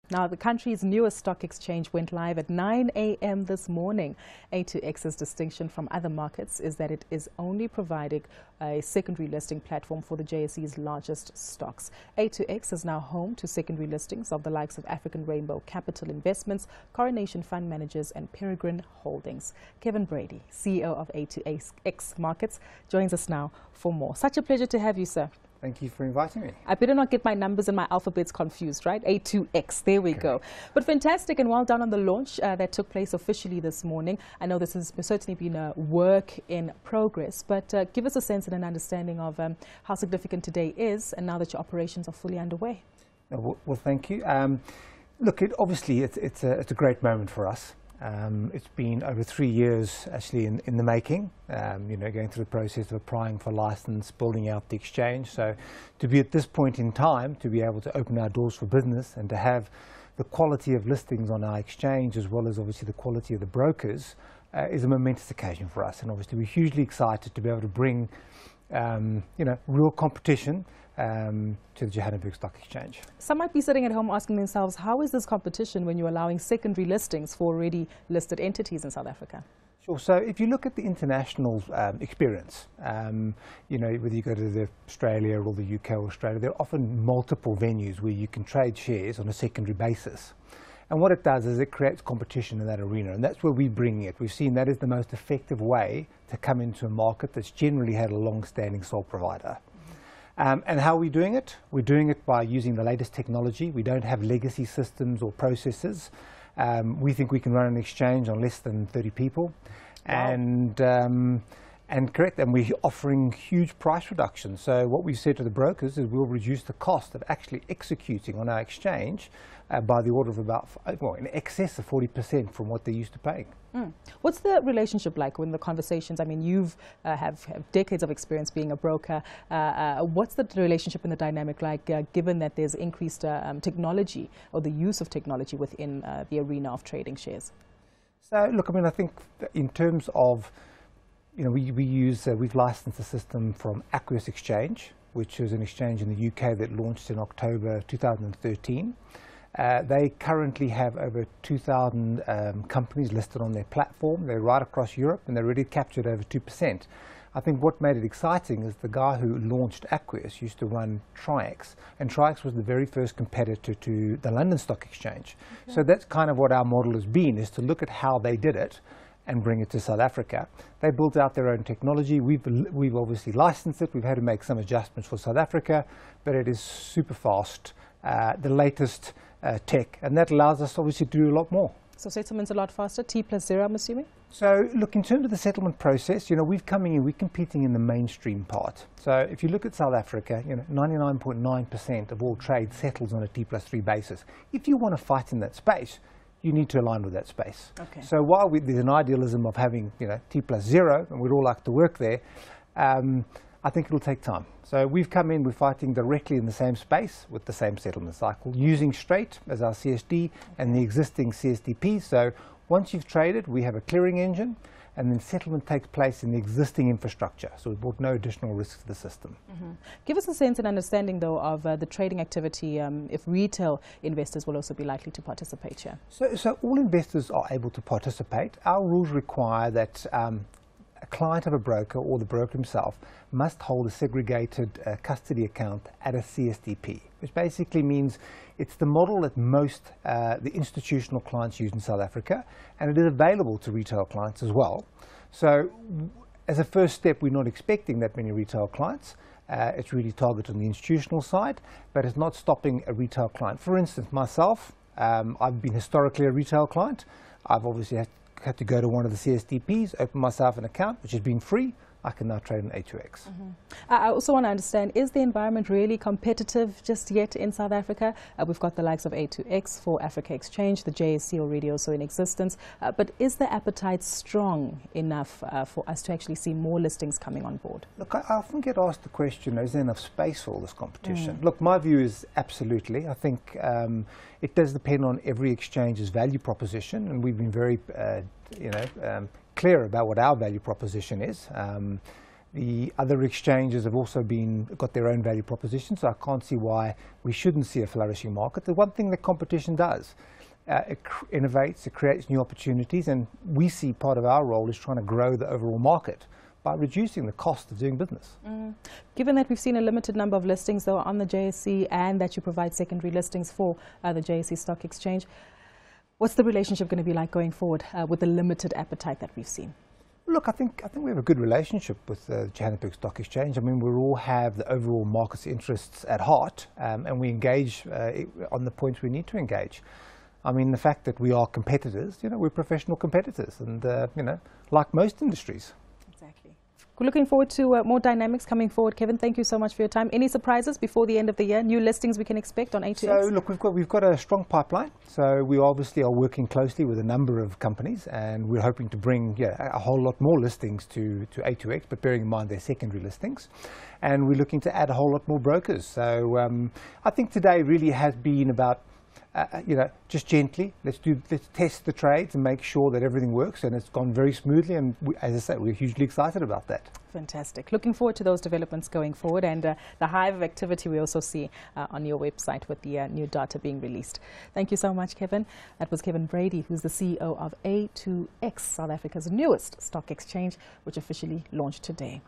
Now, the country's newest stock exchange went live at 9 a.m. this morning. A2X's distinction from other markets is that it is only providing a secondary listing platform for the JSE's largest stocks. A2X is now home to secondary listings of the likes of African Rainbow Capital Investments, Coronation Fund Managers and Peregrine Holdings. Kevin Brady, CEO of A2X Markets, joins us now for more. Such a pleasure to have you, sir. Thank you for inviting me. I better not get my numbers and my alphabets confused, right? A2X, there we go. But fantastic and well done on the launch that took place officially this morning. I know this has certainly been a work in progress, but give us a sense and an understanding of how significant today is and now that your operations are fully underway. Well, thank you. Look, obviously it's a great moment for us. It's been over 3 years actually in the making, going through the process of applying for license, building out the exchange. So to be at this point in time, to be able to open our doors for business and to have the quality of listings on our exchange as well as obviously the quality of the brokers is a momentous occasion for us. And obviously we're hugely excited to be able to bring real competition to the Johannesburg Stock Exchange. Some might be sitting at home asking themselves, how is this competition when you're allowing secondary listings for already listed entities in South Africa? Sure. So if you look at the international experience, whether you go to Australia or the UK or Australia, there are often multiple venues where you can trade shares on a secondary basis. And what it does is it creates competition in that arena, and that's where we bring it. We've seen that is the most effective way to come into a market that's generally had a long-standing sole provider. And how are we doing it? We're doing it by using the latest technology. We don't have legacy systems or processes. We think we can run an exchange on less than 30 people. Wow. And we're offering huge price reductions. So what we've said to the brokers is we'll reduce the cost of actually executing on our exchange by the order of about, in excess of 40% from what they're used to paying. What's the relationship like when the conversations, I mean, you've have decades of experience being a broker. What's the relationship and the dynamic like given that there's increased technology or the use of technology within the arena of trading shares? So look, I mean, I think in terms of, we've licensed a system from A2X Exchange, which is an exchange in the UK that launched in October 2013. They currently have over 2,000 companies listed on their platform. They're right across Europe and they're already captured over 2%. I think what made it exciting is the guy who launched A2X used to run TriX, and TriX was the very first competitor to the London Stock Exchange. Okay. So that's kind of what our model has been, is to look at how they did it and bring it to South Africa. They built out their own technology. We've obviously licensed it. We've had to make some adjustments for South Africa, but it is super fast, the latest tech, and that allows us obviously to do a lot more. So settlement's a lot faster, T+0, I'm assuming? So look, in terms of the settlement process, we're competing in the mainstream part. So if you look at South Africa, 99.9% of all trade settles on a T+3 basis. If you want to fight in that space, you need to align with that space. Okay. So while there's an idealism of having T+0, and we'd all like to work there, I think it'll take time. So we've come in, we're fighting directly in the same space with the same settlement cycle, using Straight as our CSD and the existing CSDP. So once you've traded, we have a clearing engine, and then settlement takes place in the existing infrastructure. So we brought no additional risk to the system. Give us a sense and understanding, though, of the trading activity, if retail investors will also be likely to participate here. So all investors are able to participate. Our rules require that a client of a broker or the broker himself must hold a segregated custody account at a CSDP, which basically means it's the model that most the institutional clients use in South Africa, and it is available to retail clients as well. So as a first step, we're not expecting that many retail clients. It's really targeted on the institutional side, but it's not stopping a retail client. For instance, myself, I've been historically a retail client. I've obviously had to go to one of the CSDPs, open myself an account, which has been free. I can now trade on A2X. I also want to understand, is the environment really competitive just yet in South Africa? We've got the likes of A2X for Africa Exchange, the JSE already also in existence, but is the appetite strong enough for us to actually see more listings coming on board? Look, I often get asked the question, is there enough space for all this competition? Look, my view is absolutely. I think it does depend on every exchange's value proposition, and we've been very clear about what our value proposition is. The other exchanges have also got their own value proposition, so I can't see why we shouldn't see a flourishing market. The one thing that competition does, it innovates, it creates new opportunities, and we see part of our role is trying to grow the overall market by reducing the cost of doing business. Given that we've seen a limited number of listings though on the JSE and that you provide secondary listings for the JSE Stock Exchange, what's the relationship going to be like going forward with the limited appetite that we've seen? Look, I think we have a good relationship with the Johannesburg Stock Exchange. I mean, we all have the overall market's interests at heart, and we engage on the points we need to engage. I mean, the fact that we are competitors, we're professional competitors, and like most industries. Exactly. We're looking forward to more dynamics coming forward. Kevin, thank you so much for your time. Any surprises before the end of the year? New listings we can expect on A2X? So look, we've got a strong pipeline. So we obviously are working closely with a number of companies, and we're hoping to bring a whole lot more listings to A2X, but bearing in mind their secondary listings. And we're looking to add a whole lot more brokers. So I think today really has been about just gently, let's test the trades and make sure that everything works, and it's gone very smoothly, and as I say, we're hugely excited about that. Fantastic. Looking forward to those developments going forward, and the hive of activity we also see on your website with the new data being released. Thank you so much, Kevin. That was Kevin Brady, who's the CEO of A2X, South Africa's newest stock exchange, which officially launched today.